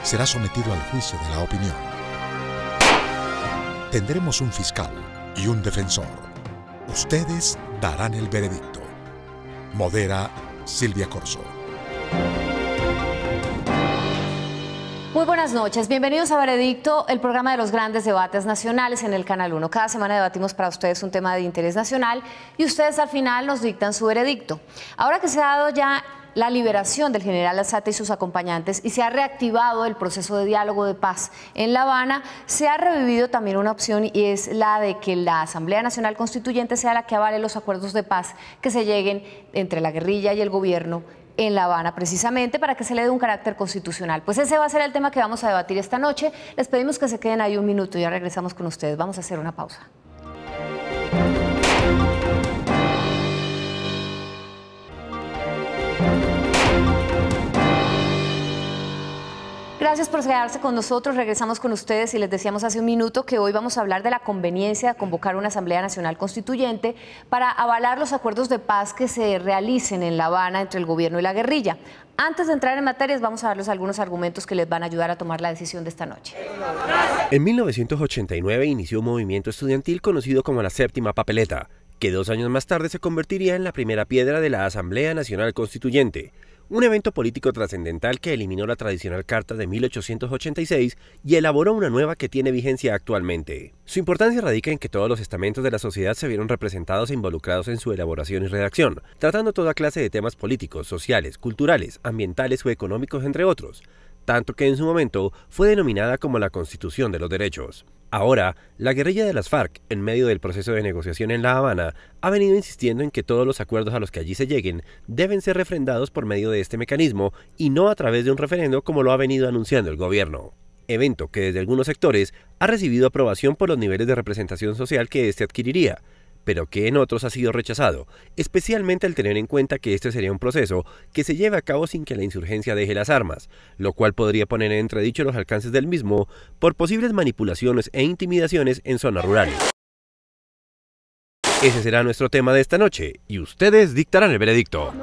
será sometido al juicio de la opinión. Tendremos un fiscal y un defensor. Ustedes darán el veredicto. Modera Silvia Corso. Muy buenas noches, bienvenidos a Veredicto, el programa de los grandes debates nacionales en el Canal 1. Cada semana debatimos para ustedes un tema de interés nacional y ustedes al final nos dictan su veredicto. Ahora que se ha dado ya la liberación del general Alzate y sus acompañantes y se ha reactivado el proceso de diálogo de paz en La Habana, se ha revivido también una opción y es la de que la Asamblea Nacional Constituyente sea la que avale los acuerdos de paz que se lleguen entre la guerrilla y el gobierno en La Habana, precisamente para que se le dé un carácter constitucional. Pues ese va a ser el tema que vamos a debatir esta noche. Les pedimos que se queden ahí un minuto y ya regresamos con ustedes. Vamos a hacer una pausa. Gracias por quedarse con nosotros. Regresamos con ustedes y les decíamos hace un minuto que hoy vamos a hablar de la conveniencia de convocar una Asamblea Nacional Constituyente para avalar los acuerdos de paz que se realicen en La Habana entre el gobierno y la guerrilla. Antes de entrar en materias, vamos a darles algunos argumentos que les van a ayudar a tomar la decisión de esta noche. En 1989 inició un movimiento estudiantil conocido como la Séptima Papeleta, que 2 años más tarde se convertiría en la primera piedra de la Asamblea Nacional Constituyente, un evento político trascendental que eliminó la tradicional Carta de 1886 y elaboró una nueva que tiene vigencia actualmente. Su importancia radica en que todos los estamentos de la sociedad se vieron representados e involucrados en su elaboración y redacción, tratando toda clase de temas políticos, sociales, culturales, ambientales o económicos, entre otros, tanto que en su momento fue denominada como la Constitución de los Derechos. Ahora, la guerrilla de las FARC, en medio del proceso de negociación en La Habana, ha venido insistiendo en que todos los acuerdos a los que allí se lleguen deben ser refrendados por medio de este mecanismo y no a través de un referendo como lo ha venido anunciando el gobierno. Evento que desde algunos sectores ha recibido aprobación por los niveles de representación social que éste adquiriría, pero que en otros ha sido rechazado, especialmente al tener en cuenta que este sería un proceso que se lleve a cabo sin que la insurgencia deje las armas, lo cual podría poner en entredicho los alcances del mismo por posibles manipulaciones e intimidaciones en zonas rurales. Ese será nuestro tema de esta noche, y ustedes dictarán el veredicto.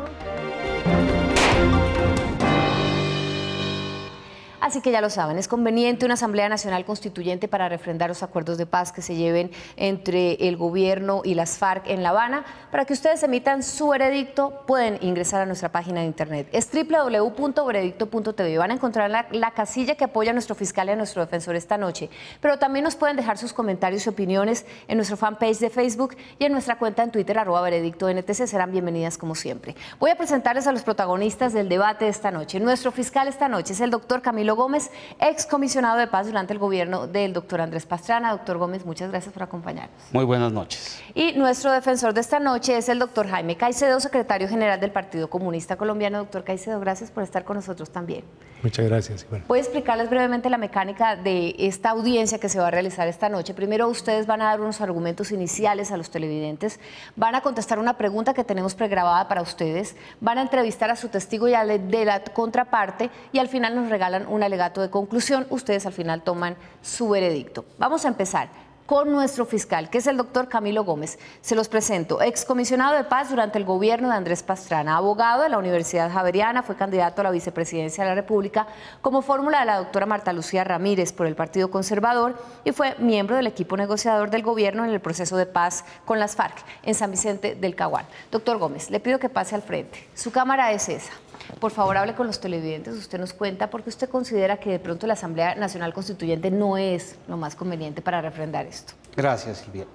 Así que ya lo saben, es conveniente una Asamblea Nacional Constituyente para refrendar los acuerdos de paz que se lleven entre el gobierno y las FARC en La Habana. Para que ustedes emitan su veredicto, pueden ingresar a nuestra página de internet. Es www.veredicto.tv. Van a encontrar la casilla que apoya a nuestro fiscal y a nuestro defensor esta noche. Pero también nos pueden dejar sus comentarios y opiniones en nuestro fanpage de Facebook y en nuestra cuenta en Twitter, @veredictoNTC. Serán bienvenidas como siempre. Voy a presentarles a los protagonistas del debate de esta noche. Nuestro fiscal esta noche es el doctor Camilo Gómez, ex comisionado de paz durante el gobierno del doctor Andrés Pastrana. Doctor Gómez, muchas gracias por acompañarnos. Muy buenas noches. Y nuestro defensor de esta noche es el doctor Jaime Caicedo, secretario general del Partido Comunista Colombiano. Doctor Caicedo, gracias por estar con nosotros también. Muchas gracias. Bueno. Voy a explicarles brevemente la mecánica de esta audiencia que se va a realizar esta noche. Primero, ustedes van a dar unos argumentos iniciales a los televidentes, van a contestar una pregunta que tenemos pregrabada para ustedes, van a entrevistar a su testigo y a de la contraparte y al final nos regalan un alegato de conclusión. Ustedes al final toman su veredicto. Vamos a empezar con nuestro fiscal, que es el doctor Camilo Gómez. Se los presento, excomisionado de paz durante el gobierno de Andrés Pastrana, abogado de la Universidad Javeriana, fue candidato a la vicepresidencia de la República como fórmula de la doctora Marta Lucía Ramírez por el Partido Conservador y fue miembro del equipo negociador del gobierno en el proceso de paz con las FARC en San Vicente del Caguán. Doctor Gómez, le pido que pase al frente. Su cámara es esa. Por favor, hable con los televidentes, usted nos cuenta por qué usted considera que de pronto la Asamblea Nacional Constituyente no es lo más conveniente para refrendar esto. Gracias, Silvia.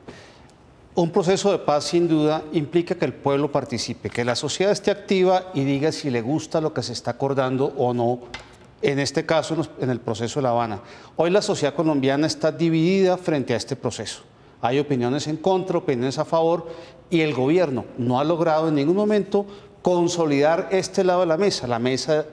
Un proceso de paz sin duda implica que el pueblo participe, que la sociedad esté activa y diga si le gusta lo que se está acordando o no, en este caso en el proceso de La Habana. Hoy la sociedad colombiana está dividida frente a este proceso. Hay opiniones en contra, opiniones a favor y el gobierno no ha logrado en ningún momento consolidar este lado de la mesa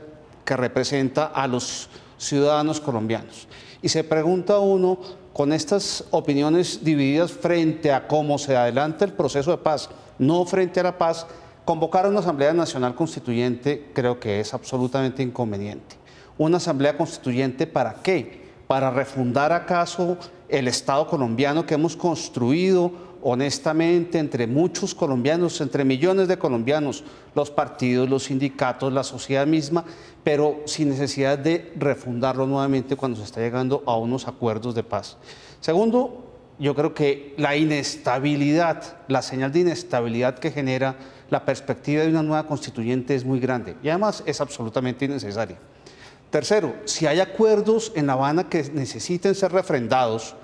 que representa a los ciudadanos colombianos. Y se pregunta uno, con estas opiniones divididas frente a cómo se adelanta el proceso de paz, no frente a la paz, convocar a una Asamblea Nacional Constituyente creo que es absolutamente inconveniente. ¿Una Asamblea Constituyente para qué? ¿Para refundar acaso el Estado colombiano que hemos construido honestamente entre muchos colombianos, entre millones de colombianos, los partidos, los sindicatos, la sociedad misma, pero sin necesidad de refundarlo nuevamente cuando se está llegando a unos acuerdos de paz. Segundo, yo creo que la inestabilidad, la señal de inestabilidad que genera la perspectiva de una nueva constituyente es muy grande y además es absolutamente innecesaria. Tercero, si hay acuerdos en La Habana que necesiten ser refrendados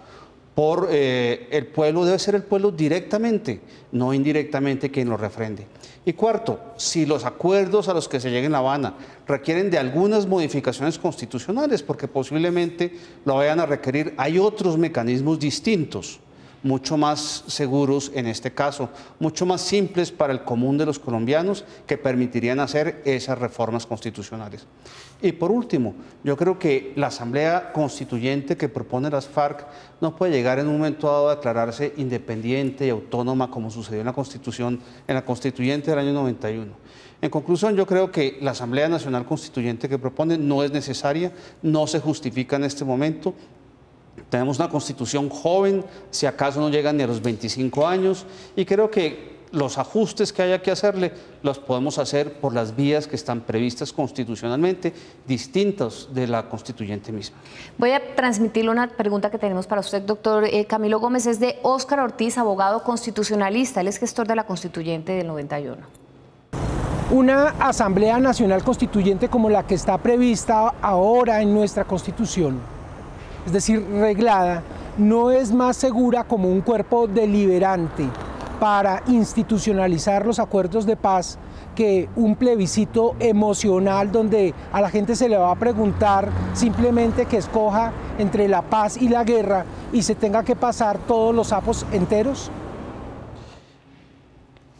por el pueblo, debe ser el pueblo directamente, no indirectamente quien los refrende. Y cuarto, si los acuerdos a los que se llega en La Habana requieren de algunas modificaciones constitucionales, porque posiblemente lo vayan a requerir, hay otros mecanismos distintos, mucho más seguros en este caso, mucho más simples para el común de los colombianos que permitirían hacer esas reformas constitucionales. Y por último, yo creo que la Asamblea Constituyente que propone las FARC no puede llegar en un momento dado a declararse independiente y autónoma como sucedió en la Constitución, en la Constituyente del año 91. En conclusión, yo creo que la Asamblea Nacional Constituyente que propone no es necesaria, no se justifica en este momento. Tenemos una Constitución joven, si acaso no llegan ni a los 25 años, y creo que los ajustes que haya que hacerle los podemos hacer por las vías que están previstas constitucionalmente, distintas de la constituyente misma. Voy a transmitirle una pregunta que tenemos para usted, doctor Camilo Gómez, es de Óscar Ortiz, abogado constitucionalista, él es gestor de la constituyente del 91. Una Asamblea Nacional Constituyente como la que está prevista ahora en nuestra Constitución, es decir, reglada, no es más segura como un cuerpo deliberante para institucionalizar los acuerdos de paz que un plebiscito emocional donde a la gente se le va a preguntar simplemente que escoja entre la paz y la guerra y se tenga que pasar todos los sapos enteros?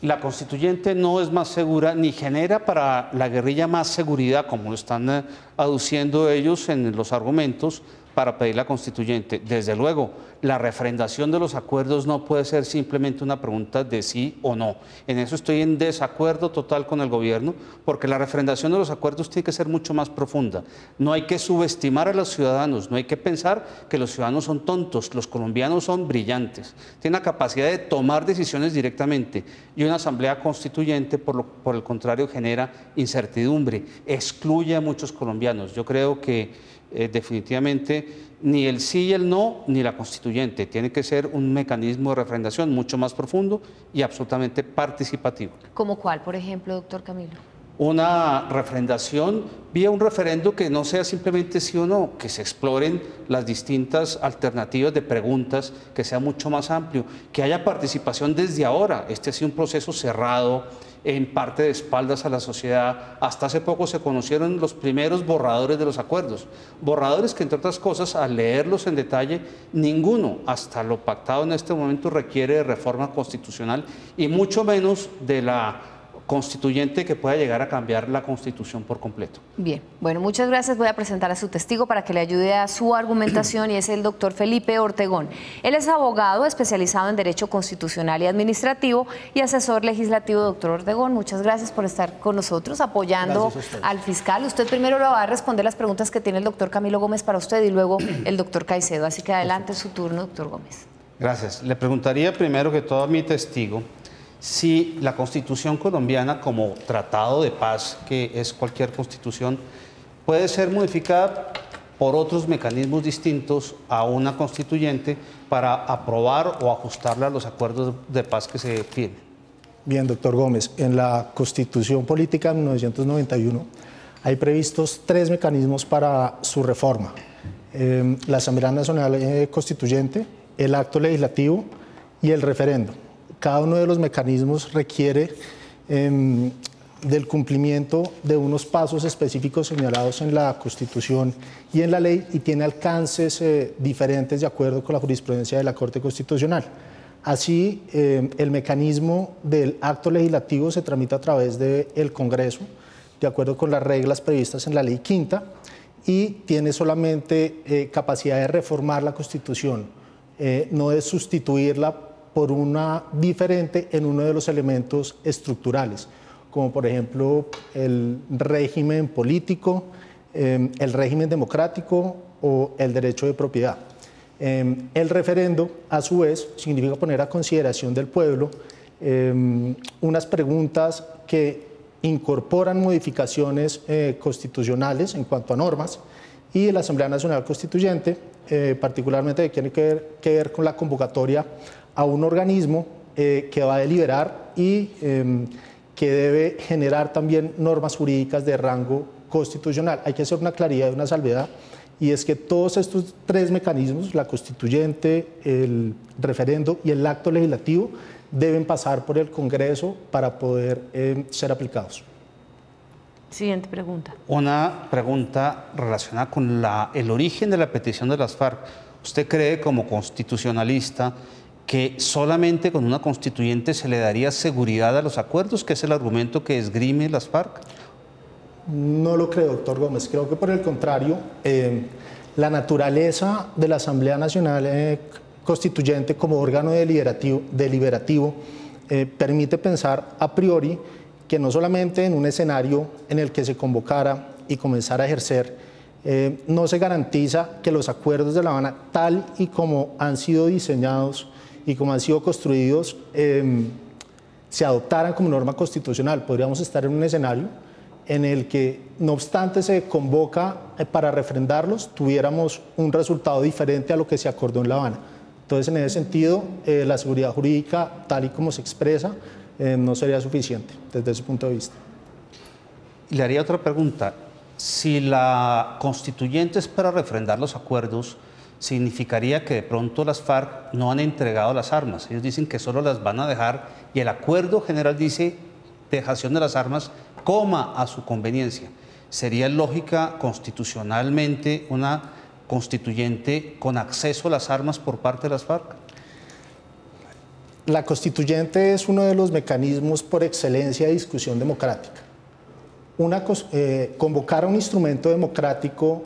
La constituyente no es más segura ni genera para la guerrilla más seguridad, como lo están aduciendo ellos en los argumentos para pedir la constituyente. Desde luego, la refrendación de los acuerdos no puede ser simplemente una pregunta de sí o no. En eso estoy en desacuerdo total con el gobierno, porque la refrendación de los acuerdos tiene que ser mucho más profunda. No hay que subestimar a los ciudadanos, no hay que pensar que los ciudadanos son tontos, los colombianos son brillantes, tienen la capacidad de tomar decisiones directamente, y una asamblea constituyente, por el contrario, genera incertidumbre, excluye a muchos colombianos. Yo creo que definitivamente ni el sí y el no, ni la constituyente. Tiene que ser un mecanismo de refrendación mucho más profundo y absolutamente participativo. ¿Cómo cuál, por ejemplo, doctor Camilo? Una refrendación vía un referendo que no sea simplemente sí o no, que se exploren las distintas alternativas de preguntas, que sea mucho más amplio, que haya participación desde ahora. Este ha sido un proceso cerrado, en parte de espaldas a la sociedad. Hasta hace poco se conocieron los primeros borradores de los acuerdos, borradores que, entre otras cosas, al leerlos en detalle, ninguno, hasta lo pactado en este momento, requiere de reforma constitucional y mucho menos de la constituyente que pueda llegar a cambiar la Constitución por completo. Bien, bueno, muchas gracias. Voy a presentar a su testigo para que le ayude a su argumentación y es el doctor Felipe Ortegón. Él es abogado especializado en Derecho Constitucional y Administrativo y asesor legislativo. Doctor Ortegón, muchas gracias por estar con nosotros apoyando al fiscal. Usted primero le va a responder las preguntas que tiene el doctor Camilo Gómez para usted y luego el doctor Caicedo. Así que adelante su turno, doctor Gómez. Gracias. Le preguntaría primero que todo a mi testigo si la Constitución colombiana, como tratado de paz, que es cualquier constitución, puede ser modificada por otros mecanismos distintos a una constituyente para aprobar o ajustarla a los acuerdos de paz que se piden. Bien, doctor Gómez, en la Constitución Política de 1991 hay previstos 3 mecanismos para su reforma. La Asamblea Nacional Constituyente, el acto legislativo y el referendo. Cada uno de los mecanismos requiere del cumplimiento de unos pasos específicos señalados en la Constitución y en la ley y tiene alcances diferentes de acuerdo con la jurisprudencia de la Corte Constitucional. Así, el mecanismo del acto legislativo se tramita a través del Congreso, de acuerdo con las reglas previstas en la Ley Quinta, y tiene solamente capacidad de reformar la Constitución, no de sustituirla por una diferente en uno de los elementos estructurales, como por ejemplo el régimen político, el régimen democrático o el derecho de propiedad. El referendo, a su vez, significa poner a consideración del pueblo unas preguntas que incorporan modificaciones constitucionales en cuanto a normas, y la Asamblea Nacional Constituyente, particularmente tiene que ver con la convocatoria a un organismo que va a deliberar y que debe generar también normas jurídicas de rango constitucional. Hay que hacer una claridad y una salvedad, y es que todos estos tres mecanismos, la constituyente, el referendo y el acto legislativo, deben pasar por el Congreso para poder ser aplicados. Siguiente pregunta. Una pregunta relacionada con el origen de la petición de las FARC. ¿Usted cree, como constitucionalista, que solamente con una constituyente se le daría seguridad a los acuerdos, que es el argumento que esgrime las FARC? No lo creo, doctor Gómez. Creo que por el contrario, la naturaleza de la Asamblea Nacional Constituyente como órgano deliberativo permite pensar a priori que no solamente en un escenario en el que se convocara y comenzara a ejercer, no se garantiza que los acuerdos de La Habana, tal y como han sido diseñados y como han sido construidos, se adoptaran como norma constitucional. Podríamos estar en un escenario en el que, no obstante se convoca para refrendarlos, tuviéramos un resultado diferente a lo que se acordó en La Habana. Entonces, en ese sentido, la seguridad jurídica, tal y como se expresa, no sería suficiente desde ese punto de vista. Y le haría otra pregunta. Si la constituyente es para refrendar los acuerdos, significaría que de pronto las FARC no han entregado las armas. Ellos dicen que solo las van a dejar, y el acuerdo general dice dejación de las armas, coma a su conveniencia. ¿Sería lógica constitucionalmente una constituyente con acceso a las armas por parte de las FARC? La constituyente es uno de los mecanismos por excelencia de discusión democrática. Convocar a un instrumento democrático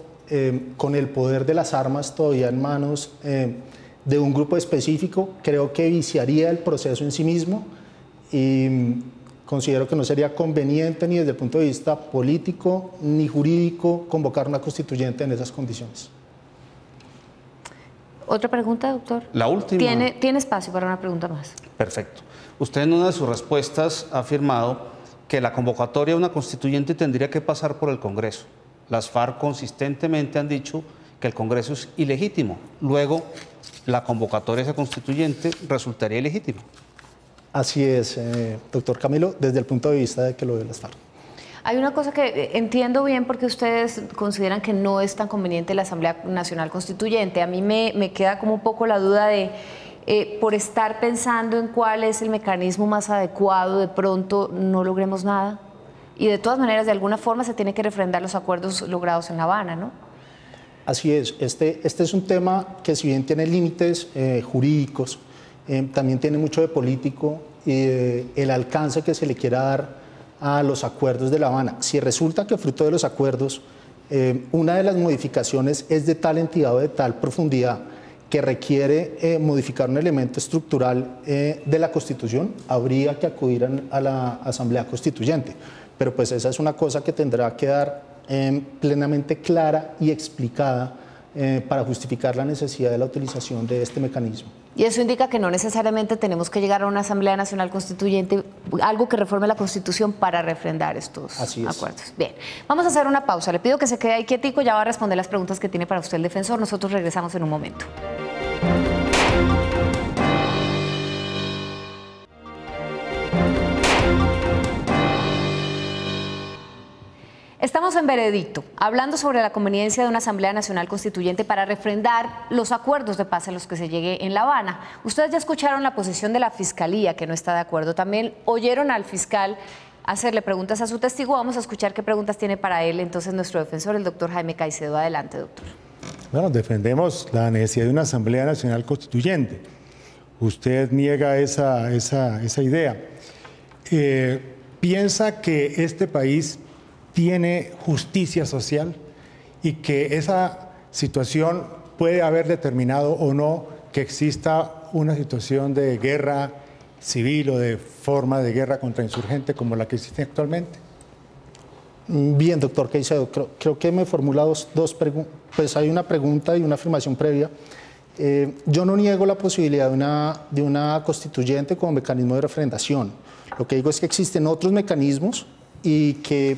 con el poder de las armas todavía en manos de un grupo específico, creo que viciaría el proceso en sí mismo, y considero que no sería conveniente ni desde el punto de vista político ni jurídico convocar una constituyente en esas condiciones. ¿Otra pregunta, doctor? La última. ¿Tiene espacio para una pregunta más? Perfecto. Usted en una de sus respuestas ha afirmado que la convocatoria a una constituyente tendría que pasar por el Congreso. Las FARC consistentemente han dicho que el Congreso es ilegítimo. Luego, la convocatoria a esa constituyente resultaría ilegítima. Así es, doctor Camilo, desde el punto de vista de que lo de las FARC. Hay una cosa que entiendo bien, porque ustedes consideran que no es tan conveniente la Asamblea Nacional Constituyente. A mí me queda como un poco la duda de, por estar pensando en cuál es el mecanismo más adecuado, de pronto no logremos nada. Y de todas maneras, de alguna forma se tiene que refrendar los acuerdos logrados en La Habana, ¿no? Así es. Este es un tema que, si bien tiene límites jurídicos, también tiene mucho de político, y el alcance que se le quiera dar a los acuerdos de La Habana. Si resulta que fruto de los acuerdos, una de las modificaciones es de tal entidad o de tal profundidad que requiere modificar un elemento estructural de la Constitución, habría que acudir a la Asamblea Constituyente. Pero pues esa es una cosa que tendrá que dar plenamente clara y explicada para justificar la necesidad de la utilización de este mecanismo. Y eso indica que no necesariamente tenemos que llegar a una Asamblea Nacional Constituyente, algo que reforme la Constitución para refrendar estos acuerdos. Bien, vamos a hacer una pausa. Le pido que se quede ahí quietico, ya va a responder las preguntas que tiene para usted el defensor. Nosotros regresamos en un momento. Estamos en veredicto, hablando sobre la conveniencia de una Asamblea Nacional Constituyente para refrendar los acuerdos de paz a los que se llegue en La Habana. Ustedes ya escucharon la posición de la Fiscalía, que no está de acuerdo. También oyeron al fiscal hacerle preguntas a su testigo. Vamos a escuchar qué preguntas tiene para él entonces nuestro defensor, el doctor Jaime Caicedo. Adelante, doctor. Bueno, defendemos la necesidad de una Asamblea Nacional Constituyente. Usted niega esa idea. ¿Piensa que este país tiene justicia social y que esa situación puede haber determinado o no que exista una situación de guerra civil o de forma de guerra contra insurgente como la que existe actualmente? Bien, doctor Caicedo, creo que me formula dos preguntas. Pues hay una pregunta y una afirmación previa. Yo no niego la posibilidad de una constituyente como mecanismo de referendación. Lo que digo es que existen otros mecanismos y que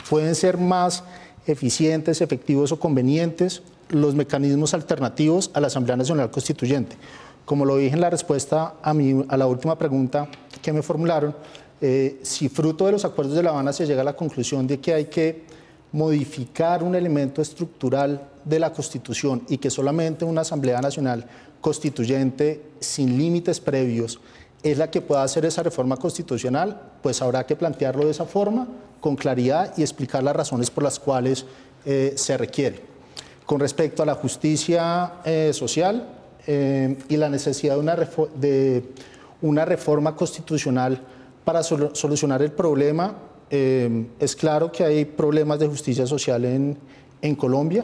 pueden ser más eficientes, efectivos o convenientes los mecanismos alternativos a la Asamblea Nacional Constituyente. Como lo dije en la respuesta a la última pregunta que me formularon, si fruto de los acuerdos de La Habana se llega a la conclusión de que hay que modificar un elemento estructural de la Constitución y que solamente una Asamblea Nacional Constituyente sin límites previos es la que pueda hacer esa reforma constitucional, pues habrá que plantearlo de esa forma, con claridad y explicar las razones por las cuales se requiere. Con respecto a la justicia social y la necesidad de una reforma constitucional para solucionar el problema, es claro que hay problemas de justicia social en Colombia,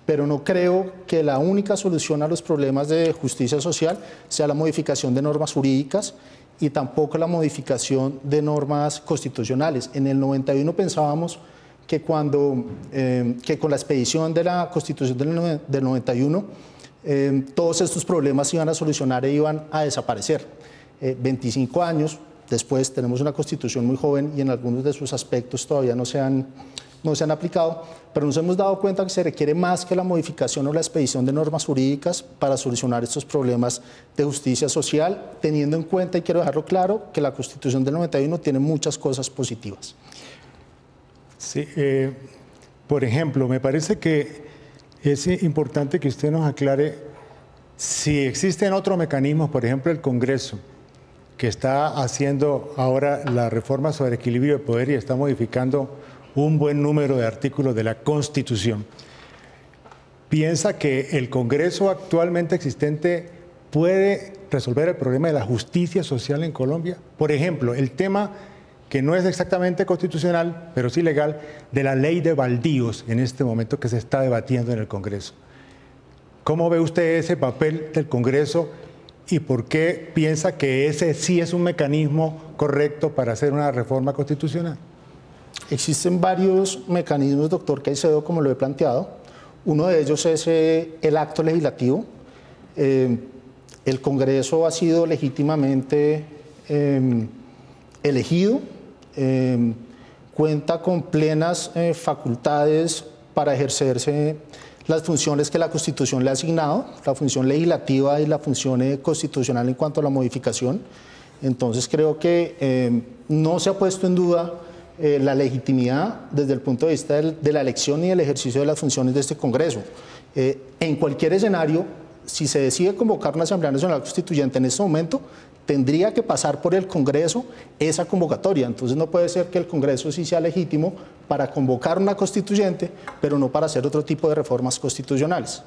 pero no creo que la única solución a los problemas de justicia social sea la modificación de normas jurídicas y tampoco la modificación de normas constitucionales. En el 91 pensábamos que con la expedición de la Constitución del 91 todos estos problemas se iban a solucionar e iban a desaparecer. 25 años después tenemos una Constitución muy joven y en algunos de sus aspectos todavía no se han aplicado, pero nos hemos dado cuenta que se requiere más que la modificación o la expedición de normas jurídicas para solucionar estos problemas de justicia social, teniendo en cuenta, y quiero dejarlo claro, que la Constitución del 91 tiene muchas cosas positivas. Sí, por ejemplo, me parece que es importante que usted nos aclare si existen otros mecanismos, por ejemplo, el Congreso, que está haciendo ahora la reforma sobre equilibrio de poder y está modificando un buen número de artículos de la Constitución. ¿Piensa que el Congreso actualmente existente puede resolver el problema de la justicia social en Colombia? Por ejemplo, el tema que no es exactamente constitucional, pero sí legal, de la ley de baldíos en este momento que se está debatiendo en el Congreso. ¿Cómo ve usted ese papel del Congreso y por qué piensa que ese sí es un mecanismo correcto para hacer una reforma constitucional? Existen varios mecanismos, doctor Caicedo, como lo he planteado. Uno de ellos es el acto legislativo. El Congreso ha sido legítimamente elegido, cuenta con plenas facultades para ejercerse las funciones que la Constitución le ha asignado, la función legislativa y la función constitucional en cuanto a la modificación. Entonces creo que no se ha puesto en duda la legitimidad desde el punto de vista de la elección y el ejercicio de las funciones de este Congreso. En cualquier escenario, si se decide convocar una Asamblea Nacional Constituyente en este momento, tendría que pasar por el Congreso esa convocatoria. Entonces no puede ser que el Congreso sí sea legítimo para convocar una constituyente, pero no para hacer otro tipo de reformas constitucionales.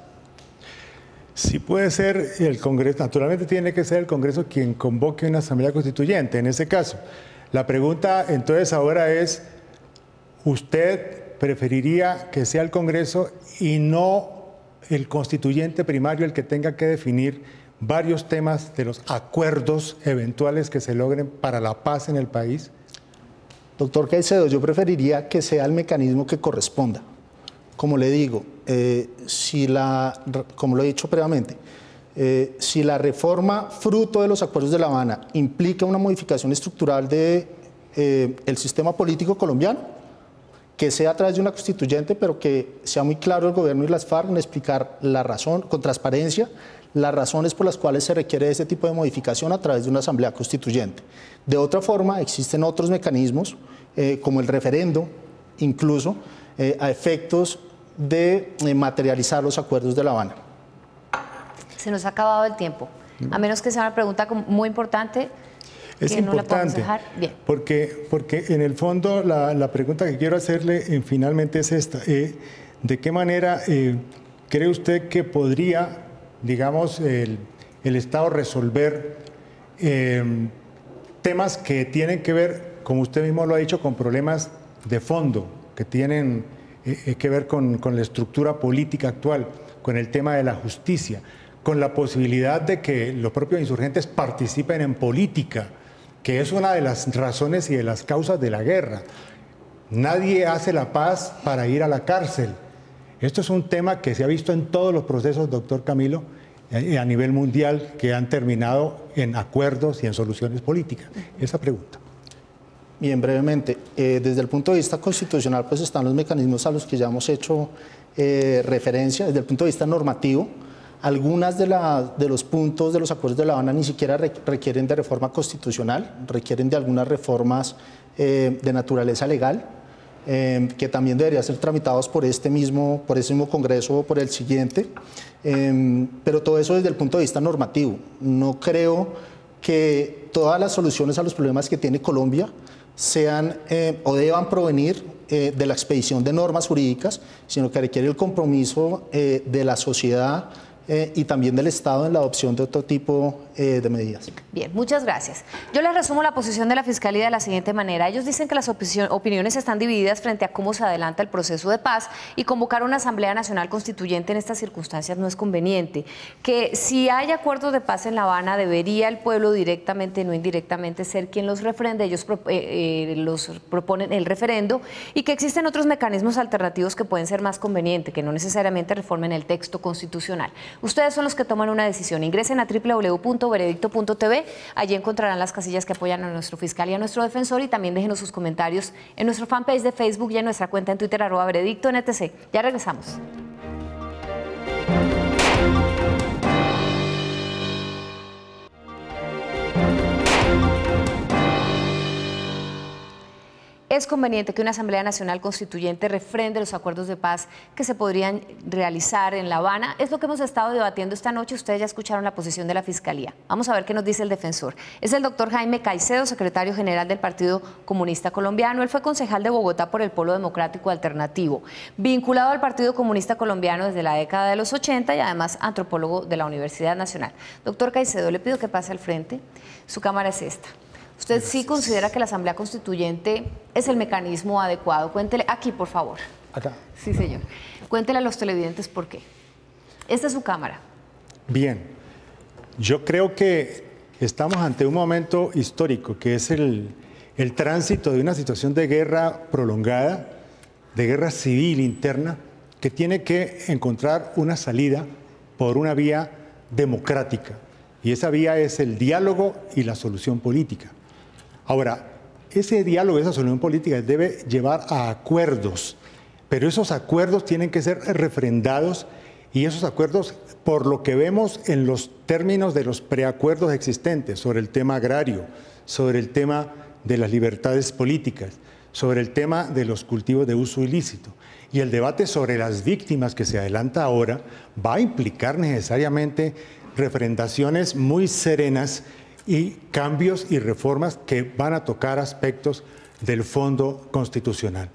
Sí puede ser el Congreso, naturalmente tiene que ser el Congreso quien convoque una Asamblea Constituyente en ese caso. La pregunta entonces ahora es, ¿usted preferiría que sea el Congreso y no el constituyente primario el que tenga que definir varios temas de los acuerdos eventuales que se logren para la paz en el país? Doctor Caicedo, yo preferiría que sea el mecanismo que corresponda. Como le digo, como lo he dicho previamente, si la reforma fruto de los acuerdos de La Habana implica una modificación estructural del sistema político colombiano, que sea a través de una constituyente, pero que sea muy claro el gobierno y las FARC en explicar la razón, con transparencia, las razones por las cuales se requiere ese tipo de modificación a través de una asamblea constituyente. De otra forma, existen otros mecanismos, como el referendo, incluso, a efectos de materializar los acuerdos de La Habana. Se nos ha acabado el tiempo. A menos que sea una pregunta muy importante, es que no la podemos importante, dejar. Bien. porque en el fondo la pregunta que quiero hacerle finalmente es esta. ¿De qué manera cree usted que podría, digamos, el Estado resolver temas que tienen que ver, como usted mismo lo ha dicho, con problemas de fondo, que tienen que ver con la estructura política actual, con el tema de la justicia, con la posibilidad de que los propios insurgentes participen en política, que es una de las razones y de las causas de la guerra? Nadie hace la paz para ir a la cárcel. Esto es un tema que se ha visto en todos los procesos, doctor Camilo, a nivel mundial, que han terminado en acuerdos y en soluciones políticas. Esa pregunta. Bien, brevemente, desde el punto de vista constitucional, pues están los mecanismos a los que ya hemos hecho referencia. Desde el punto de vista normativo, algunas de los puntos de los acuerdos de La Habana ni siquiera requieren de reforma constitucional, requieren de algunas reformas de naturaleza legal, que también deberían ser tramitados por ese mismo Congreso o por el siguiente, pero todo eso desde el punto de vista normativo. No creo que todas las soluciones a los problemas que tiene Colombia sean o deban provenir de la expedición de normas jurídicas, sino que requiere el compromiso de la sociedad y también del Estado en la adopción de otro tipo de medidas. Bien, muchas gracias. Yo les resumo la posición de la Fiscalía de la siguiente manera. Ellos dicen que las opiniones están divididas frente a cómo se adelanta el proceso de paz y convocar una Asamblea Nacional Constituyente en estas circunstancias no es conveniente. Que si hay acuerdos de paz en La Habana, debería el pueblo directamente, no indirectamente, ser quien los refrende. Ellos los proponen el referendo y que existen otros mecanismos alternativos que pueden ser más convenientes, que no necesariamente reformen el texto constitucional. Ustedes son los que toman una decisión. Ingresen a www.veredicto.tv. Allí encontrarán las casillas que apoyan a nuestro fiscal y a nuestro defensor, y también déjenos sus comentarios en nuestro fanpage de Facebook y en nuestra cuenta en Twitter, @veredictonetc. Ya regresamos. Es conveniente que una Asamblea Nacional Constituyente refrende los acuerdos de paz que se podrían realizar en La Habana. Es lo que hemos estado debatiendo esta noche. Ustedes ya escucharon la posición de la Fiscalía. Vamos a ver qué nos dice el defensor. Es el doctor Jaime Caicedo, secretario general del Partido Comunista Colombiano. Él fue concejal de Bogotá por el Polo Democrático Alternativo, vinculado al Partido Comunista Colombiano desde la década de los 80 y además antropólogo de la Universidad Nacional. Doctor Caicedo, le pido que pase al frente. Su cámara es esta. ¿Usted sí considera que la Asamblea Constituyente es el mecanismo adecuado? Cuéntele, aquí por favor. Acá. Sí, señor. Cuéntele a los televidentes por qué. Esta es su cámara. Bien, yo creo que estamos ante un momento histórico, que es el tránsito de una situación de guerra prolongada, de guerra civil interna, que tiene que encontrar una salida por una vía democrática. Y esa vía es el diálogo y la solución política. Ahora, ese diálogo, esa solución política debe llevar a acuerdos, pero esos acuerdos tienen que ser refrendados, y esos acuerdos, por lo que vemos en los términos de los preacuerdos existentes sobre el tema agrario, sobre el tema de las libertades políticas, sobre el tema de los cultivos de uso ilícito, y el debate sobre las víctimas que se adelanta ahora, va a implicar necesariamente refrendaciones muy serenas y cambios y reformas que van a tocar aspectos del fondo constitucional.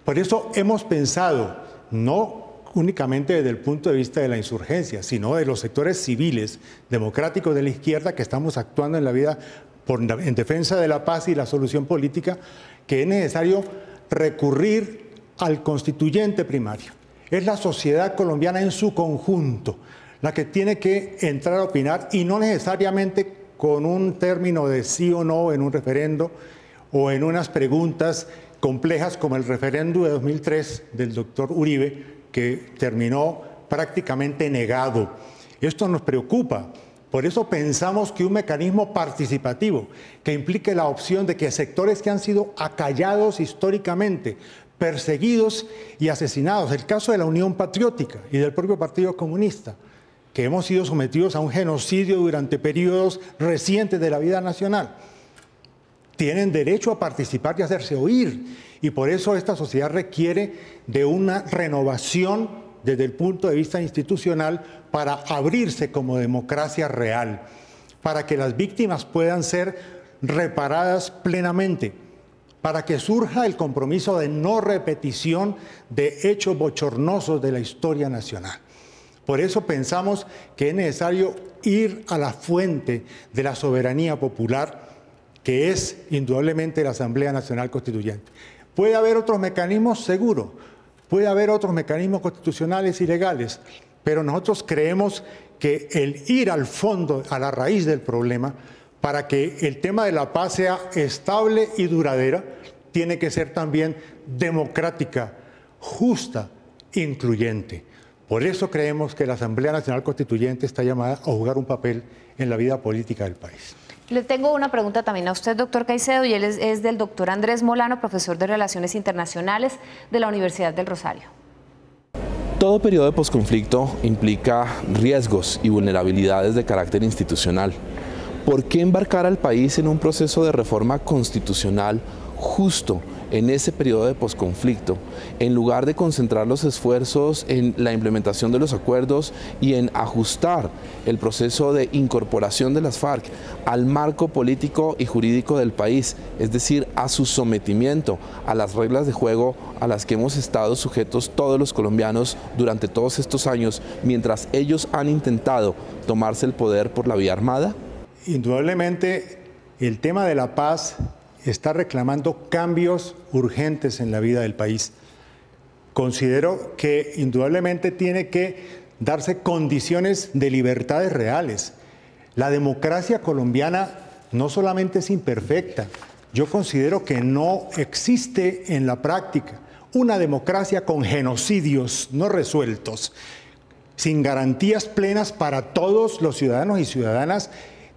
Por eso hemos pensado, no únicamente desde el punto de vista de la insurgencia, sino de los sectores civiles democráticos de la izquierda que estamos actuando en la vida en defensa de la paz y la solución política, que es necesario recurrir al constituyente primario. Es la sociedad colombiana en su conjunto la que tiene que entrar a opinar, y no necesariamente con un término de sí o no en un referendo o en unas preguntas complejas como el referendo de 2003 del doctor Uribe, que terminó prácticamente negado. Esto nos preocupa. Por eso pensamos que un mecanismo participativo que implique la opción de que sectores que han sido acallados históricamente, perseguidos y asesinados, el caso de la Unión Patriótica y del propio Partido Comunista, que hemos sido sometidos a un genocidio durante periodos recientes de la vida nacional, tienen derecho a participar y a hacerse oír. Y por eso esta sociedad requiere de una renovación desde el punto de vista institucional para abrirse como democracia real, para que las víctimas puedan ser reparadas plenamente, para que surja el compromiso de no repetición de hechos bochornosos de la historia nacional. Por eso pensamos que es necesario ir a la fuente de la soberanía popular, que es indudablemente la Asamblea Nacional Constituyente. Puede haber otros mecanismos, seguro, puede haber otros mecanismos constitucionales y legales, pero nosotros creemos que el ir al fondo, a la raíz del problema, para que el tema de la paz sea estable y duradera, tiene que ser también democrática, justa incluyente. Por eso creemos que la Asamblea Nacional Constituyente está llamada a jugar un papel en la vida política del país. Le tengo una pregunta también a usted, doctor Caicedo, y él es del doctor Andrés Molano, profesor de Relaciones Internacionales de la Universidad del Rosario. Todo periodo de posconflicto implica riesgos y vulnerabilidades de carácter institucional. ¿Por qué embarcar al país en un proceso de reforma constitucional justo en ese periodo de posconflicto, en lugar de concentrar los esfuerzos en la implementación de los acuerdos y en ajustar el proceso de incorporación de las FARC al marco político y jurídico del país, es decir, a su sometimiento a las reglas de juego a las que hemos estado sujetos todos los colombianos durante todos estos años, mientras ellos han intentado tomarse el poder por la vía armada? Indudablemente, el tema de la paz está reclamando cambios urgentes en la vida del país. Considero que indudablemente tiene que darse condiciones de libertades reales. La democracia colombiana no solamente es imperfecta, yo considero que no existe en la práctica una democracia con genocidios no resueltos, sin garantías plenas para todos los ciudadanos y ciudadanas.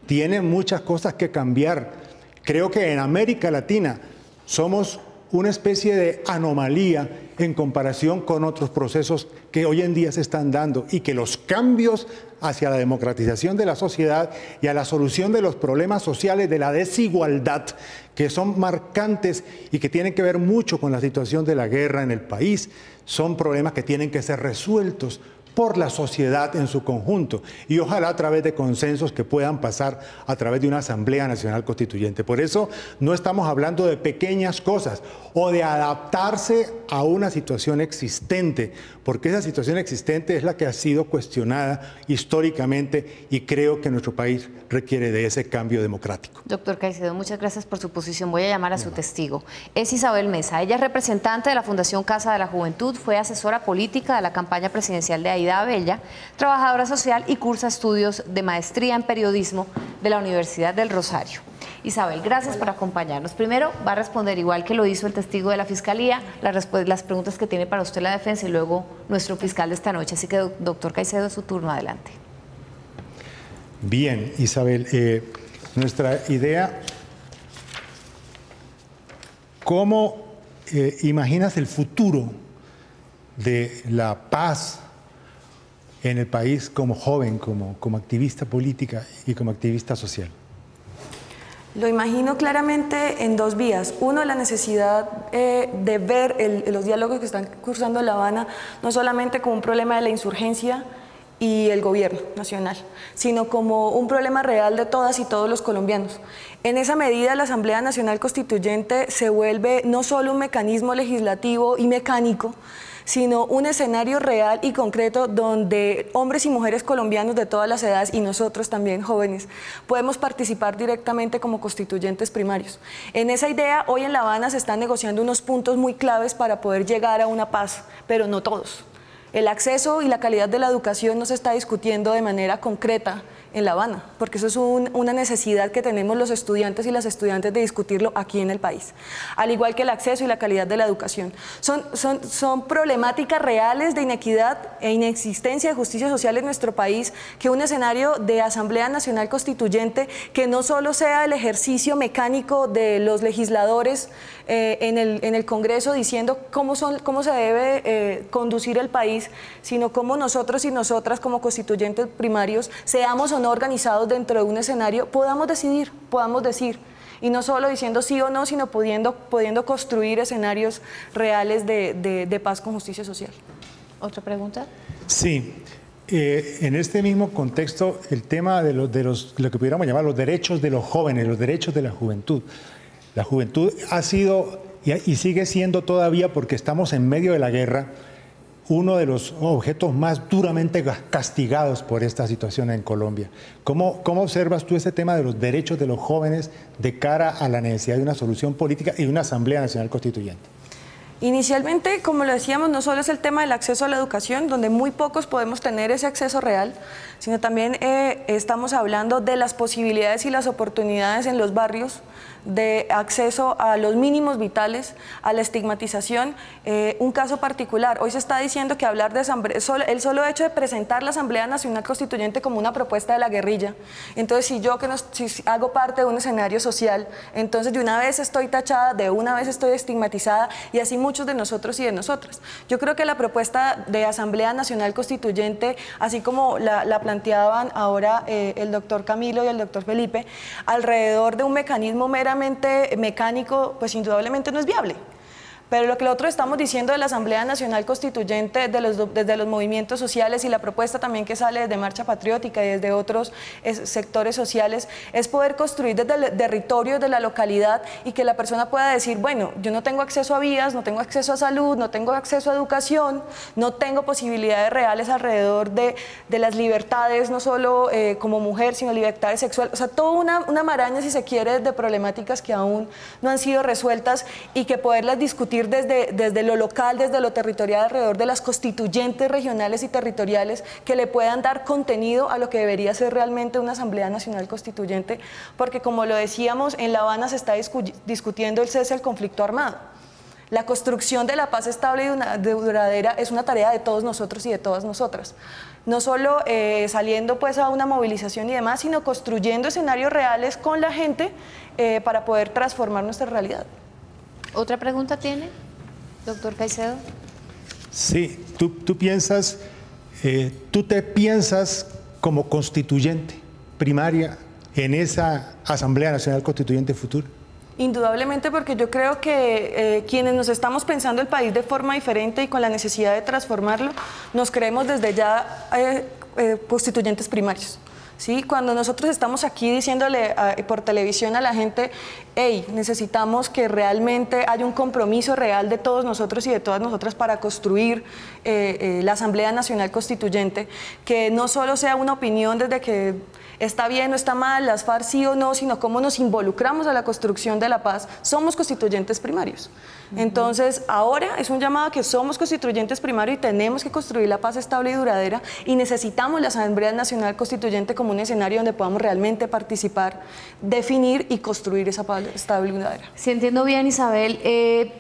Tiene muchas cosas que cambiar. Creo que en América Latina somos una especie de anomalía en comparación con otros procesos que hoy en día se están dando, y que los cambios hacia la democratización de la sociedad y a la solución de los problemas sociales de la desigualdad, que son marcantes y que tienen que ver mucho con la situación de la guerra en el país, son problemas que tienen que ser resueltos por la sociedad en su conjunto, y ojalá a través de consensos que puedan pasar a través de una Asamblea Nacional Constituyente. Por eso no estamos hablando de pequeñas cosas o de adaptarse a una situación existente, porque esa situación existente es la que ha sido cuestionada históricamente, y creo que nuestro país requiere de ese cambio democrático. Doctor Caicedo, muchas gracias por su posición. Voy a llamar a su testigo. Es Isabel Mesa. Ella es representante de la Fundación Casa de la Juventud, fue asesora política de la campaña presidencial de Aida Abella, trabajadora social y cursa estudios de maestría en periodismo de la Universidad del Rosario. Isabel, gracias por acompañarnos. Primero va a responder, igual que lo hizo el testigo de la Fiscalía, las preguntas que tiene para usted la defensa, y luego nuestro fiscal de esta noche. Así que, doctor Caicedo, su turno, adelante. Bien, Isabel, nuestra idea, ¿cómo imaginas el futuro de la paz en el país como joven, como activista política y como activista social? Lo imagino claramente en dos vías. Uno, la necesidad de ver los diálogos que están cursando en La Habana no solamente como un problema de la insurgencia y el gobierno nacional, sino como un problema real de todas y todos los colombianos. En esa medida, la Asamblea Nacional Constituyente se vuelve no solo un mecanismo legislativo y mecánico, sino un escenario real y concreto donde hombres y mujeres colombianos de todas las edades, y nosotros también jóvenes, podemos participar directamente como constituyentes primarios. En esa idea, hoy en La Habana se están negociando unos puntos muy claves para poder llegar a una paz, pero no todos. El acceso y la calidad de la educación no se está discutiendo de manera concreta en La Habana, porque eso es una necesidad que tenemos los estudiantes y las estudiantes de discutirlo aquí en el país. Al igual que el acceso y la calidad de la educación. Son problemáticas reales de inequidad e inexistencia de justicia social en nuestro país, que un escenario de Asamblea Nacional Constituyente que no solo sea el ejercicio mecánico de los legisladores en el Congreso diciendo cómo se debe conducir el país, sino cómo nosotros y nosotras como constituyentes primarios, seamos o no organizados dentro de un escenario, podamos decidir, podamos decir, y no solo diciendo sí o no, sino pudiendo construir escenarios reales de paz con justicia social. ¿Otra pregunta? Sí. En este mismo contexto, el tema de lo que pudiéramos llamar los derechos de los jóvenes, los derechos de la juventud. La juventud ha sido y sigue siendo todavía, porque estamos en medio de la guerra, uno de los objetos más duramente castigados por esta situación en Colombia. ¿Cómo observas tú ese tema de los derechos de los jóvenes de cara a la necesidad de una solución política y de una Asamblea Nacional Constituyente? Inicialmente, como lo decíamos, no solo es el tema del acceso a la educación, donde muy pocos podemos tener ese acceso real, sino también estamos hablando de las posibilidades y las oportunidades en los barrios de acceso a los mínimos vitales, a la estigmatización. Un caso particular, hoy se está diciendo que hablar de asamblea, el solo hecho de presentar la Asamblea Nacional Constituyente como una propuesta de la guerrilla, entonces si hago parte de un escenario social, entonces de una vez estoy tachada, de una vez estoy estigmatizada, y así muchos de nosotros y de nosotras. Yo creo que la propuesta de Asamblea Nacional Constituyente, así como la planteaban ahora el doctor Camilo y el doctor Felipe, alrededor de un mecanismo meramente mecánico, pues indudablemente no es viable. Pero lo que nosotros estamos diciendo de la Asamblea Nacional Constituyente, desde los movimientos sociales y la propuesta también que sale desde Marcha Patriótica y desde otros sectores sociales, es poder construir desde el territorio de la localidad y que la persona pueda decir, bueno, yo no tengo acceso a vías, no tengo acceso a salud, no tengo acceso a educación, no tengo posibilidades reales alrededor de las libertades, no solo como mujer, sino libertades sexuales, o sea, toda una maraña, si se quiere, de problemáticas que aún no han sido resueltas y que poderlas discutir desde lo local, desde lo territorial, alrededor de las constituyentes regionales y territoriales que le puedan dar contenido a lo que debería ser realmente una Asamblea Nacional Constituyente, porque como lo decíamos, en La Habana se está discutiendo el cese del conflicto armado. La construcción de la paz estable y duradera es una tarea de todos nosotros y de todas nosotras. No solo saliendo pues a una movilización y demás, sino construyendo escenarios reales con la gente para poder transformar nuestra realidad. ¿Otra pregunta tiene, doctor Caicedo? Sí, tú te piensas como constituyente primaria en esa Asamblea Nacional Constituyente futura. Indudablemente, porque yo creo que quienes nos estamos pensando el país de forma diferente y con la necesidad de transformarlo, nos creemos desde ya constituyentes primarios. ¿Sí? Cuando nosotros estamos aquí diciéndole por televisión a la gente, hey, necesitamos que realmente haya un compromiso real de todos nosotros y de todas nosotras para construir la Asamblea Nacional Constituyente, que no solo sea una opinión desde que está bien o está mal, las FARC sí o no, sino cómo nos involucramos a la construcción de la paz, somos constituyentes primarios. Entonces, ahora es un llamado a que somos constituyentes primarios y tenemos que construir la paz estable y duradera y necesitamos la Asamblea Nacional Constituyente como un escenario donde podamos realmente participar, definir y construir esa paz estable y duradera. Si entiendo bien, Isabel,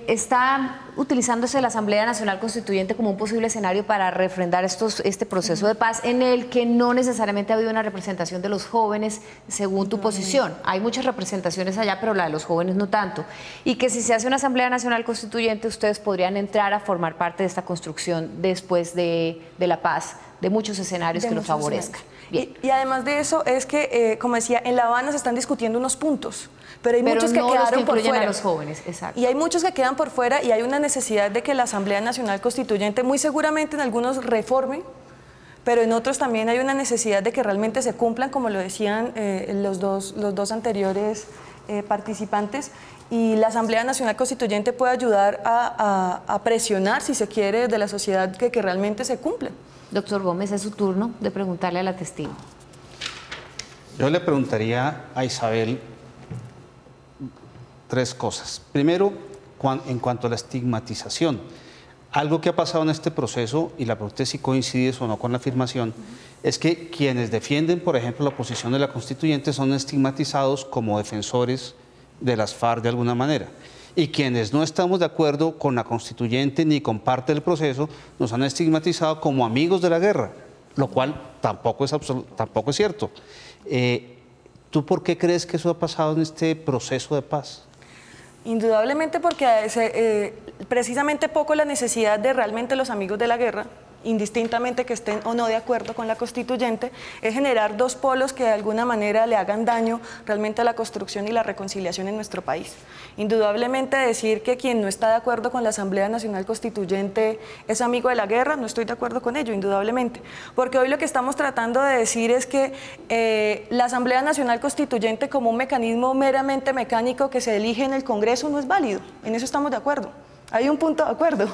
está utilizándose la Asamblea Nacional Constituyente como un posible escenario para refrendar este proceso de paz en el que no necesariamente ha habido una representación de los jóvenes según tu posición. Hay muchas representaciones allá, pero la de los jóvenes no tanto. Y que si se hace una Asamblea Nacional Constituyente, ustedes podrían entrar a formar parte de esta construcción después de la paz, de muchos escenarios que lo favorezcan. Y además de eso es que, como decía, en La Habana se están discutiendo unos puntos, pero hay muchos que quedaron por fuera. A los jóvenes, exacto. Y hay muchos que quedan por fuera y hay una necesidad de que la Asamblea Nacional Constituyente muy seguramente en algunos reforme, pero en otros también hay una necesidad de que realmente se cumplan, como lo decían los dos anteriores participantes, y la Asamblea Nacional Constituyente puede ayudar a presionar, si se quiere, de la sociedad que realmente se cumplan. Doctor Gómez, es su turno de preguntarle a la testigo. Yo le preguntaría a Isabel tres cosas. Primero, en cuanto a la estigmatización, algo que ha pasado en este proceso, y la pregunta es si coincides o no con la afirmación, es que quienes defienden, por ejemplo, la posición de la constituyente son estigmatizados como defensores de las FARC de alguna manera. Y quienes no estamos de acuerdo con la constituyente ni con parte del proceso, nos han estigmatizado como amigos de la guerra, lo cual tampoco es cierto. ¿Tú por qué crees que eso ha pasado en este proceso de paz? Indudablemente porque precisamente poco la necesidad de realmente los amigos de la guerra, indistintamente que estén o no de acuerdo con la constituyente, es generar dos polos que de alguna manera le hagan daño realmente a la construcción y la reconciliación en nuestro país. Indudablemente decir que quien no está de acuerdo con la Asamblea Nacional Constituyente es amigo de la guerra, no estoy de acuerdo con ello, indudablemente. Porque hoy lo que estamos tratando de decir es que la Asamblea Nacional Constituyente como un mecanismo meramente mecánico que se elige en el Congreso no es válido, en eso estamos de acuerdo. Hay un punto de acuerdo,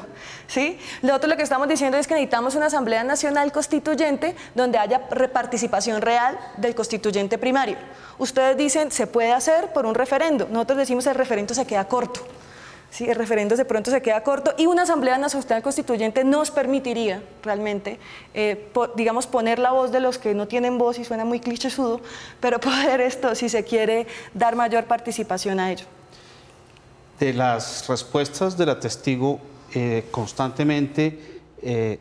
¿sí? Lo otro lo que estamos diciendo es que necesitamos una Asamblea Nacional Constituyente donde haya reparticipación real del constituyente primario. Ustedes dicen, se puede hacer por un referendo. Nosotros decimos, el referendo se queda corto. ¿sí? El referendo de pronto se queda corto y una Asamblea Nacional Constituyente nos permitiría realmente, digamos, poner la voz de los que no tienen voz, y suena muy clichésudo, pero poder esto, si se quiere, dar mayor participación a ello. De las respuestas de la testigo, constantemente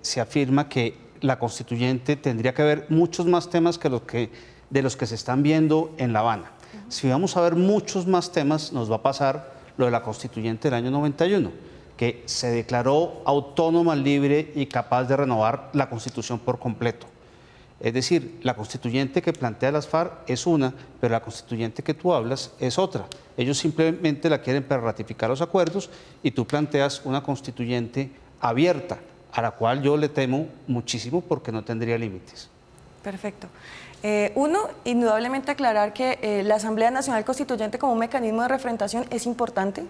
se afirma que la constituyente tendría que ver muchos más temas de los que se están viendo en La Habana. Si vamos a ver muchos más temas, nos va a pasar lo de la constituyente del año 91, que se declaró autónoma, libre y capaz de renovar la Constitución por completo. Es decir, la constituyente que plantea las FARC es una, pero la constituyente que tú hablas es otra. Ellos simplemente la quieren para ratificar los acuerdos y tú planteas una constituyente abierta, a la cual yo le temo muchísimo porque no tendría límites. Perfecto. Uno, indudablemente aclarar que la Asamblea Nacional Constituyente como un mecanismo de refrendación es importante,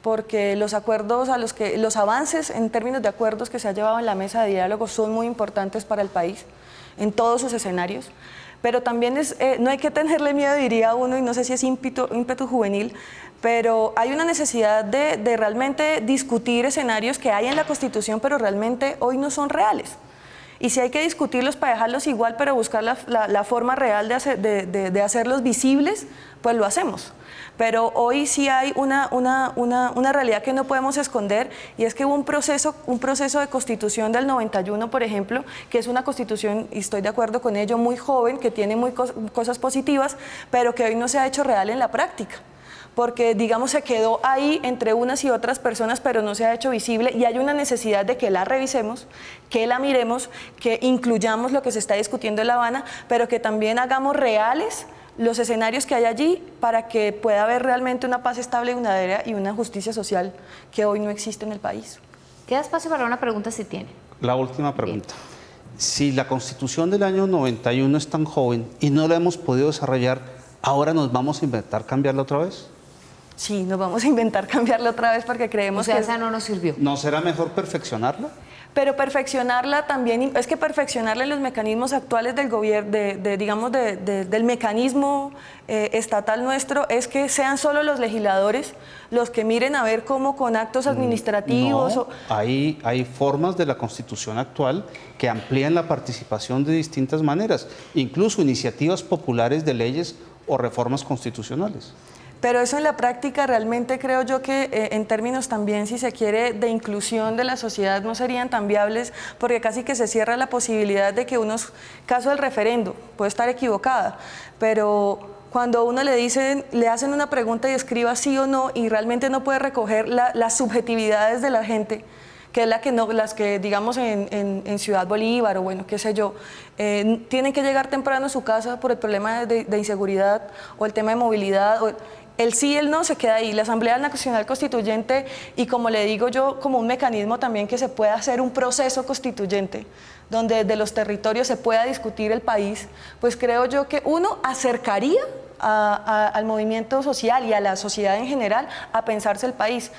porque los acuerdos los avances en términos de acuerdos que se ha llevado en la mesa de diálogo son muy importantes para el país, en todos sus escenarios, pero también no hay que tenerle miedo, diría uno, y no sé si es ímpetu juvenil, pero hay una necesidad de realmente discutir escenarios que hay en la Constitución, pero realmente hoy no son reales. Y si hay que discutirlos para dejarlos igual, pero buscar la forma real de hacerlos visibles, pues lo hacemos. Pero hoy sí hay una realidad que no podemos esconder, y es que hubo un proceso de constitución del 91, por ejemplo, que es una constitución, y estoy de acuerdo con ello, muy joven, que tiene cosas positivas, pero que hoy no se ha hecho real en la práctica. Porque, digamos, se quedó ahí entre unas y otras personas, pero no se ha hecho visible, y hay una necesidad de que la revisemos, que la miremos, que incluyamos lo que se está discutiendo en La Habana, pero que también hagamos reales los escenarios que hay allí para que pueda haber realmente una paz estable, duradera y una justicia social que hoy no existe en el país. Queda espacio para una pregunta si tiene. La última pregunta. Bien. Si la Constitución del año 91 es tan joven y no la hemos podido desarrollar, ¿ahora nos vamos a inventar cambiarla otra vez? Sí, nos vamos a inventar cambiarla otra vez porque creemos que esa no nos sirvió. ¿No será mejor perfeccionarla? Pero perfeccionarla también, es que perfeccionarla en los mecanismos actuales del gobierno, del mecanismo estatal nuestro, es que sean solo los legisladores los que miren a ver cómo con actos administrativos... No, hay formas de la Constitución actual que amplían la participación de distintas maneras, incluso iniciativas populares de leyes o reformas constitucionales. Pero eso en la práctica realmente creo yo que en términos también, si se quiere, de inclusión de la sociedad no serían tan viables, porque casi que se cierra la posibilidad de que caso del referendo, puede estar equivocada, pero cuando uno le hacen una pregunta y escriba sí o no y realmente no puede recoger las subjetividades de la gente, que es las que digamos en Ciudad Bolívar o bueno, qué sé yo, tienen que llegar temprano a su casa por el problema de inseguridad o el tema de movilidad, el sí y el no se queda ahí. La Asamblea Nacional Constituyente, y como le digo yo, como un mecanismo también que se pueda hacer un proceso constituyente, donde de los territorios se pueda discutir el país, pues creo yo que uno acercaría al movimiento social y a la sociedad en general a pensarse el país.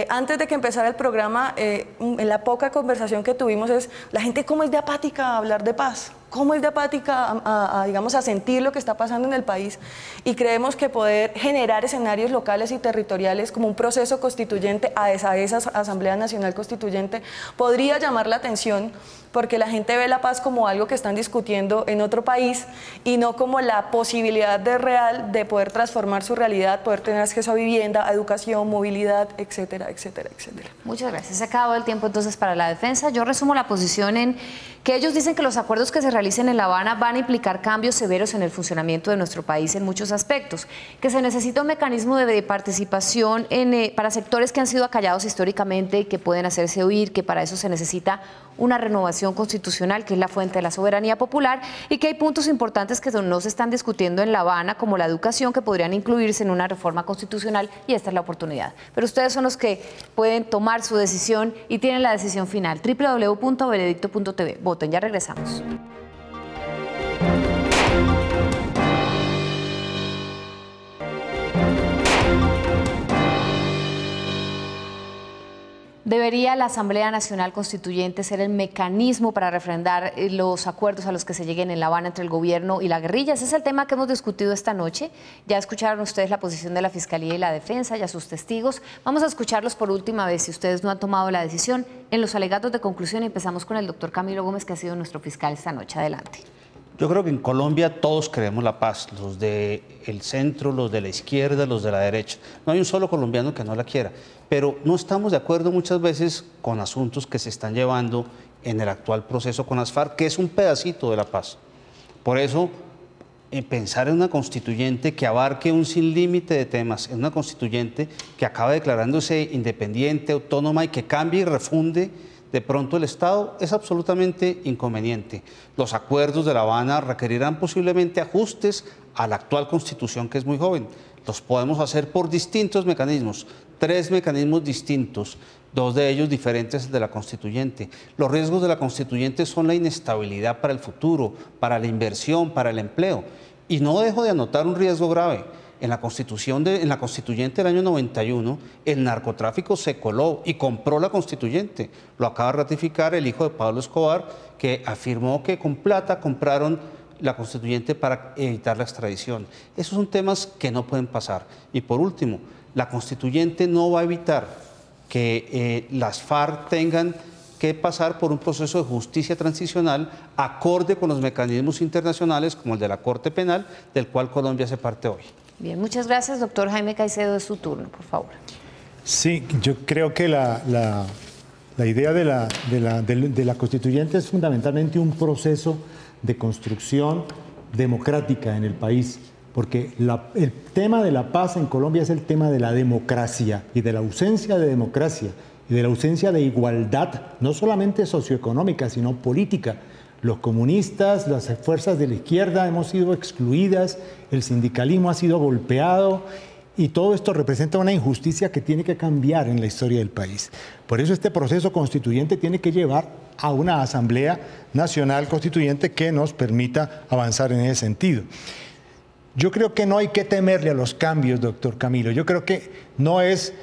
Antes de que empezara el programa, en la poca conversación que tuvimos la gente cómo es de apática a hablar de paz, cómo es de apática digamos, a sentir lo que está pasando en el país, y creemos que poder generar escenarios locales y territoriales como un proceso constituyente a esa Asamblea Nacional Constituyente podría llamar la atención, porque la gente ve la paz como algo que están discutiendo en otro país y no como la posibilidad real de poder transformar su realidad, poder tener acceso a vivienda, a educación, movilidad, etcétera, etcétera, etcétera. Muchas gracias. Se acabó el tiempo entonces para la defensa. Yo resumo la posición en que ellos dicen que los acuerdos que se realicen en La Habana van a implicar cambios severos en el funcionamiento de nuestro país en muchos aspectos, que se necesita un mecanismo de participación para sectores que han sido acallados históricamente y que pueden hacerse oír, que para eso se necesita una renovación constitucional, que es la fuente de la soberanía popular, y que hay puntos importantes que no se están discutiendo en La Habana, como la educación, que podrían incluirse en una reforma constitucional, y esta es la oportunidad. Pero ustedes son los que pueden tomar su decisión y tienen la decisión final. www.veredicto.tv. Voten, ya regresamos. ¿Debería la Asamblea Nacional Constituyente ser el mecanismo para refrendar los acuerdos a los que se lleguen en La Habana entre el gobierno y la guerrilla? Ese es el tema que hemos discutido esta noche. Ya escucharon ustedes la posición de la Fiscalía y la Defensa y a sus testigos. Vamos a escucharlos por última vez si ustedes no han tomado la decisión. En los alegatos de conclusión empezamos con el doctor Camilo Gómez, que ha sido nuestro fiscal esta noche. Adelante. Yo creo que en Colombia todos queremos la paz, los del centro, los de la izquierda, los de la derecha. No hay un solo colombiano que no la quiera, pero no estamos de acuerdo muchas veces con asuntos que se están llevando en el actual proceso con las FARC, que es un pedacito de la paz. Por eso, pensar en una constituyente que abarque un sinlímite de temas, en una constituyente que acaba declarándose independiente, autónoma y que cambie y refunde de pronto el Estado, es absolutamente inconveniente. Los acuerdos de La Habana requerirán posiblemente ajustes a la actual Constitución, que es muy joven. Los podemos hacer por distintos mecanismos, 3 mecanismos distintos, 2 de ellos diferentes de la Constituyente. Los riesgos de la Constituyente son la inestabilidad para el futuro, para la inversión, para el empleo. Y no dejo de anotar un riesgo grave. En la Constituyente del año 91, el narcotráfico se coló y compró la Constituyente. Lo acaba de ratificar el hijo de Pablo Escobar, que afirmó que con plata compraron la Constituyente para evitar la extradición. Esos son temas que no pueden pasar. Y por último, la Constituyente no va a evitar que las FARC tengan que pasar por un proceso de justicia transicional acorde con los mecanismos internacionales como el de la Corte Penal, del cual Colombia hace parte hoy. Bien, muchas gracias. Doctor Jaime Caicedo, es su turno, por favor. Sí, yo creo que la idea de la constituyente es fundamentalmente un proceso de construcción democrática en el país, porque el tema de la paz en Colombia es el tema de la democracia y de la ausencia de democracia y de la ausencia de igualdad, no solamente socioeconómica, sino política. Los comunistas, las fuerzas de la izquierda hemos sido excluidas, el sindicalismo ha sido golpeado y todo esto representa una injusticia que tiene que cambiar en la historia del país. Por eso este proceso constituyente tiene que llevar a una Asamblea Nacional Constituyente que nos permita avanzar en ese sentido. Yo creo que no hay que temerle a los cambios, doctor Camilo. Yo creo que no es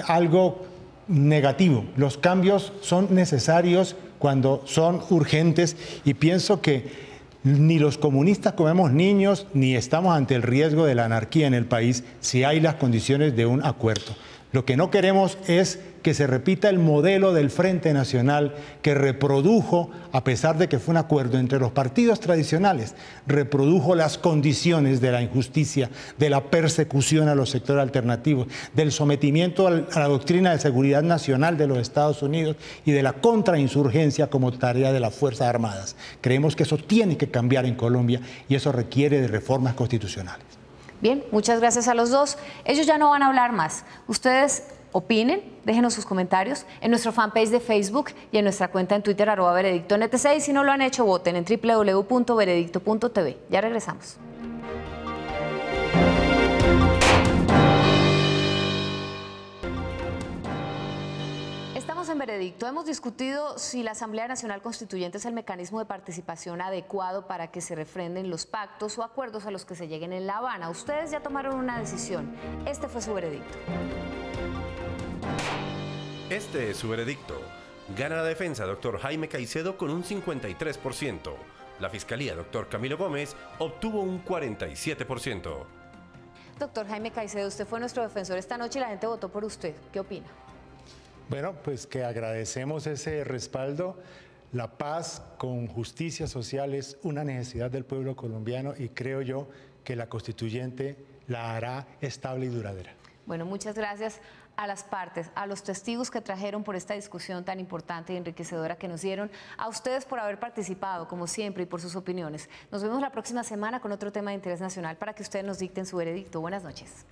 algo negativo. Los cambios son necesarios cuando son urgentes y pienso que ni los comunistas comemos niños ni estamos ante el riesgo de la anarquía en el país si hay las condiciones de un acuerdo. Lo que no queremos es que se repita el modelo del Frente Nacional que reprodujo, a pesar de que fue un acuerdo entre los partidos tradicionales, reprodujo las condiciones de la injusticia, de la persecución a los sectores alternativos, del sometimiento a la doctrina de seguridad nacional de los Estados Unidos y de la contrainsurgencia como tarea de las Fuerzas Armadas. Creemos que eso tiene que cambiar en Colombia y eso requiere de reformas constitucionales. Bien, muchas gracias a los dos. Ellos ya no van a hablar más. Ustedes opinen, déjenos sus comentarios en nuestro fanpage de Facebook y en nuestra cuenta en Twitter @veredictonetc, y si no lo han hecho, voten en www.veredicto.tv. Ya regresamos. Estamos en Veredicto. Hemos discutido si la Asamblea Nacional Constituyente es el mecanismo de participación adecuado para que se refrenden los pactos o acuerdos a los que se lleguen en La Habana. Ustedes ya tomaron una decisión. Este fue su veredicto. Este es su veredicto. Gana la defensa, doctor Jaime Caicedo, con un 53%. La Fiscalía, doctor Camilo Gómez, obtuvo un 47%. Doctor Jaime Caicedo, usted fue nuestro defensor esta noche y la gente votó por usted. ¿Qué opina? Bueno, pues que agradecemos ese respaldo. La paz con justicia social es una necesidad del pueblo colombiano y creo yo que la constituyente la hará estable y duradera. Bueno, muchas gracias a las partes, a los testigos que trajeron por esta discusión tan importante y enriquecedora que nos dieron, a ustedes por haber participado, como siempre, y por sus opiniones. Nos vemos la próxima semana con otro tema de interés nacional para que ustedes nos dicten su veredicto. Buenas noches.